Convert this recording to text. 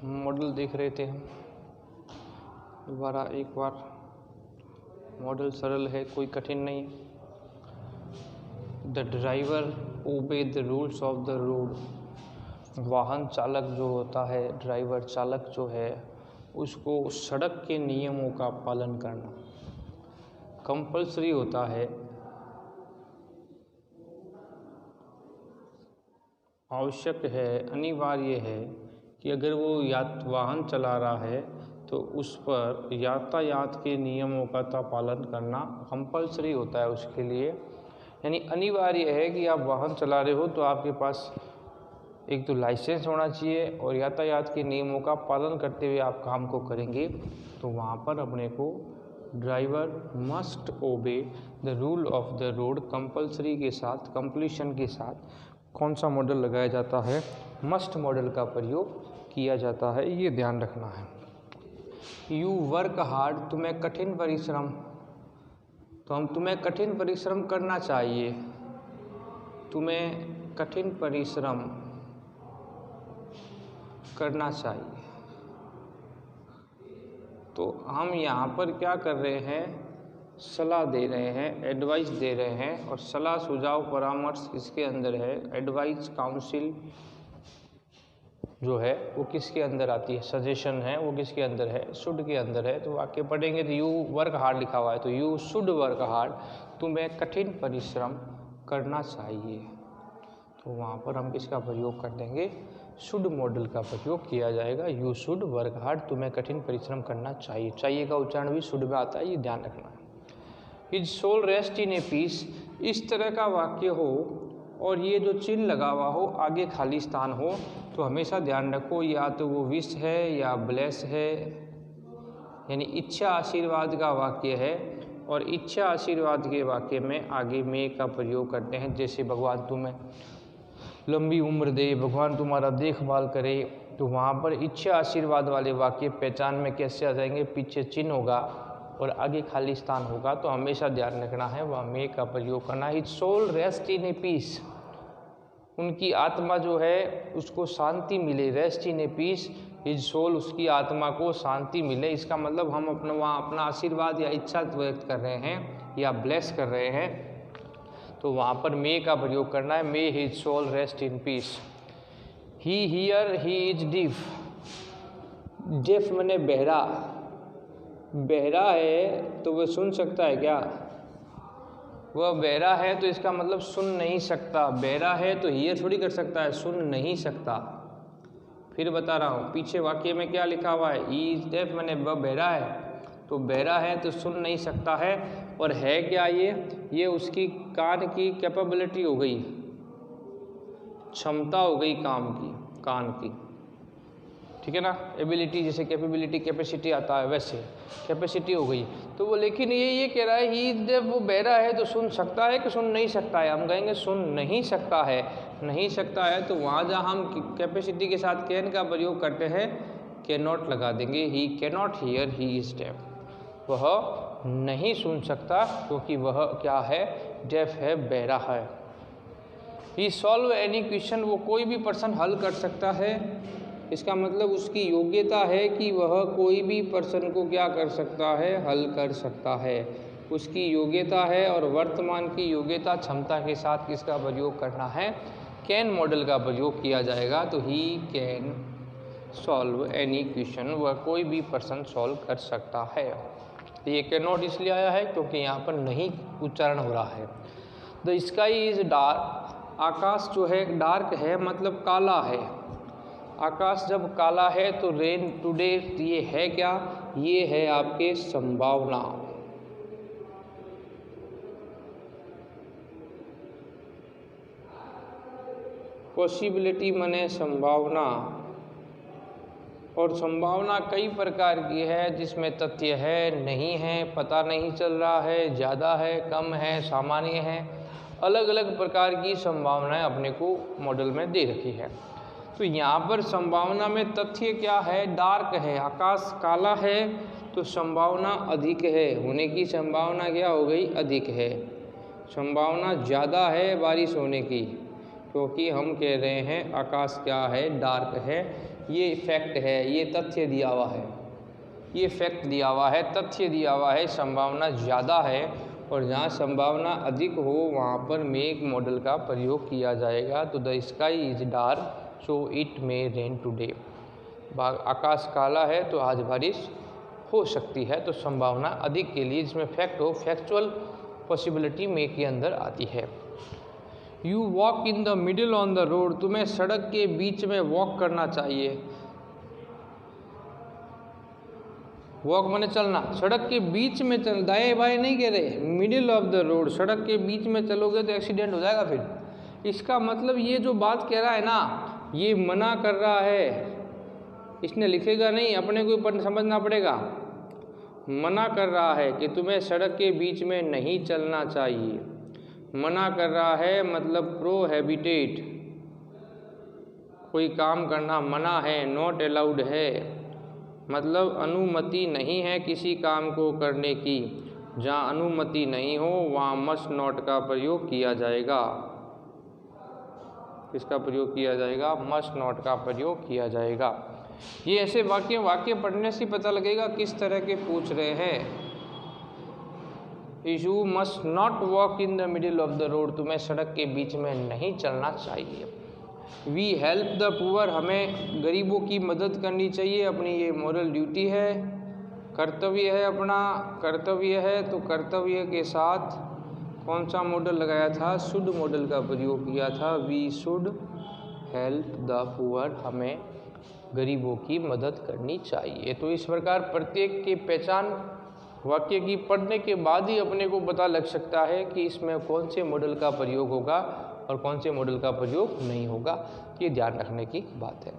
Model देख रहे थे हम। दोबारा एक बार, मॉडल सरल है, कोई कठिन नहीं। The driver obey the rules of the road. वाहन चालक जो होता है, ड्राइवर चालक जो है, उसको सड़क के नियमों का पालन करना कंपल्सरी होता है, आवश्यक है, अनिवार्य है कि अगर वो वाहन चला रहा है तो उस पर यातायात के नियमों का पालन करना कंपल्सरी होता है उसके लिए। यानी अनिवार्य है कि आप वाहन चला रहे हो तो आपके पास एक तो लाइसेंस होना चाहिए और यातायात के नियमों का पालन करते हुए आप काम को करेंगे। तो वहाँ पर अपने को driver must obey the rule of the road compulsory के साथ, कंप्लीशन के साथ कौन सा मॉडल लगाया जाता है? मस्ट मॉडल का प्रयोग किया जाता है, ये ध्यान रखना है। यू वर्क हार्ड, तुम्हें कठिन परिश्रम, तो हम तुम्हें कठिन परिश्रम करना चाहिए, तुम्हें कठिन परिश्रम करना चाहिए। तो हम यहाँ पर क्या कर रहे हैं? सलाह दे रहे हैं, एडवाइस दे रहे हैं, और सलाह सुझाव परामर्श किसके अंदर है? एडवाइस काउंसिल जो है वो किसके अंदर आती है? सजेशन है वो किसके अंदर है? शुड के अंदर है। तो वाक्य पढ़ेंगे तो यू वर्क हार्ड लिखा हुआ है, तो यू शुड वर्क हार्ड, तुम्हें कठिन परिश्रम करना चाहिए। तो वहाँ पर हम किसका प्रयोग कर देंगे? शुड मॉडल का प्रयोग किया जाएगा। यू शुड वर्क हार्ड, तुम्हें कठिन परिश्रम करना चाहिए। चाहिए का उच्चारण भी शुड में आता है, ये ध्यान रखना है। His soul rest in a peace, इस तरह का वाक्य हो और ये जो चिन्ह लगा हुआ हो, आगे खाली स्थान हो, तो हमेशा ध्यान रखो या तो वो विश है या ब्लेस है, यानी इच्छा आशीर्वाद का वाक्य है। और इच्छा आशीर्वाद के वाक्य में आगे में का प्रयोग करते हैं, जैसे भगवान तुम्हें लंबी उम्र दे, भगवान तुम्हारा देखभाल करे। तो वहाँ पर इच्छा आशीर्वाद वाले वाक्य पहचान में कैसे आ जाएंगे? पीछे चिन्ह होगा और आगे खाली स्थान होगा, तो हमेशा ध्यान रखना है वह मे का प्रयोग करना है। His soul rest in a peace, उनकी आत्मा जो है उसको शांति मिले। Rest in a peace, his soul, उसकी आत्मा को शांति मिले। इसका मतलब हम वहाँ अपना आशीर्वाद या इच्छा व्यक्त कर रहे हैं या ब्लेस कर रहे हैं, तो वहाँ पर मे का प्रयोग करना है। May his soul rest in peace. He hear he is deaf, deaf मैंने बहरा, बहरा है तो वह सुन सकता है क्या? वह बहरा है तो इसका मतलब सुन नहीं सकता। बहरा है तो हियर थोड़ी कर सकता है, सुन नहीं सकता। फिर बता रहा हूँ, पीछे वाक्य में क्या लिखा हुआ है? ई इज डेफ, मैंने वह बहरा है, तो बहरा है तो सुन नहीं सकता है। और है क्या ये उसकी कान की कैपेबिलिटी हो गई, क्षमता हो गई काम की, कान की, ठीक है ना। एबिलिटी, जैसे कैपेबिलिटी कैपेसिटी आता है, वैसे कैपेसिटी हो गई। तो वो लेकिन ये कह रहा है ही जब वो बहरा है तो सुन सकता है कि सुन नहीं सकता है? हम कहेंगे सुन नहीं सकता है। नहीं सकता है तो वहाँ जहाँ हम कैपेसिटी के साथ कैन का प्रयोग करते हैं, कैन नॉट लगा देंगे। He can not hear he is deaf, वह नहीं सुन सकता क्योंकि वह क्या है? डेफ है, बहरा है। ही सॉल्व एनी क्वेश्चन, वो कोई भी पर्सन हल कर सकता है। इसका मतलब उसकी योग्यता है कि वह कोई भी पर्सन को क्या कर सकता है? हल कर सकता है। उसकी योग्यता है और वर्तमान की योग्यता क्षमता के साथ किसका प्रयोग करना है? कैन मॉडल का प्रयोग किया जाएगा। तो he can solve any question, वह कोई भी पर्सन सॉल्व कर सकता है। ये कैन नॉट इसलिए आया है क्योंकि यहाँ पर नहीं उच्चारण हो रहा है। द स्काई इज डार्क, आकाश जो है डार्क है, मतलब काला है। आकाश जब काला है तो रेन टुडे, ये है क्या? ये है आपके संभावना। पॉसिबिलिटी माने संभावना, और संभावना कई प्रकार की है, जिसमें तथ्य है, नहीं है, पता नहीं चल रहा है, ज़्यादा है, कम है, सामान्य है। अलग अलग प्रकार की संभावनाएं अपने को मॉडल में दे रखी है। तो यहाँ पर संभावना में तथ्य क्या है? डार्क है, आकाश काला है, तो संभावना अधिक है, होने की संभावना क्या हो गई? अधिक है। संभावना ज़्यादा है बारिश होने की, क्योंकि हम कह रहे हैं आकाश क्या है? डार्क है। ये फैक्ट है, ये तथ्य दिया हुआ है, ये फैक्ट दिया हुआ है, तथ्य दिया हुआ है, संभावना ज़्यादा है और जहाँ संभावना अधिक हो वहाँ पर मेक मॉडल का प्रयोग किया जाएगा। तो the sky is dark so it may rain today, आकाश काला है तो आज बारिश हो सकती है। तो संभावना अधिक के लिए जिसमें फैक्ट हो, फैक्चुअल पॉसिबिलिटी मे के अंदर आती है। You walk in the middle on the road, तुम्हें सड़क के बीच में वॉक करना चाहिए। वॉक माने चलना, सड़क के बीच में चल, दाएं बाएं नहीं कह रहे, मिडिल ऑफ द रोड, सड़क के बीच में चलोगे तो एक्सीडेंट हो जाएगा। फिर इसका मतलब ये जो बात कह रहा है ना, ये मना कर रहा है, इसने लिखेगा नहीं, अपने को ऊपर समझना पड़ेगा। मना कर रहा है कि तुम्हें सड़क के बीच में नहीं चलना चाहिए। मना कर रहा है मतलब प्रोहिबिटेड, कोई काम करना मना है, नॉट अलाउड है, मतलब अनुमति नहीं है किसी काम को करने की। जहाँ अनुमति नहीं हो वहाँ मस्ट नॉट का प्रयोग किया जाएगा। किसका प्रयोग किया जाएगा? मस्ट नॉट का प्रयोग किया जाएगा। ये ऐसे वाक्य पढ़ने से पता लगेगा किस तरह के पूछ रहे हैं। You must not walk in the middle of the road, तुम्हें सड़क के बीच में नहीं चलना चाहिए। वी हेल्प द पुअर, हमें गरीबों की मदद करनी चाहिए, अपनी ये मॉरल ड्यूटी है, कर्तव्य है, अपना कर्तव्य है। तो कर्तव्य के साथ कौन सा मॉडल लगाया था? शुड मॉडल का प्रयोग किया था। We should help the poor, हमें गरीबों की मदद करनी चाहिए। तो इस प्रकार प्रत्येक की पहचान वाक्य की पढ़ने के बाद ही अपने को पता लग सकता है कि इसमें कौन से मॉडल का प्रयोग होगा और कौन से मॉडल का प्रयोग नहीं होगा। ये ध्यान रखने की बात है।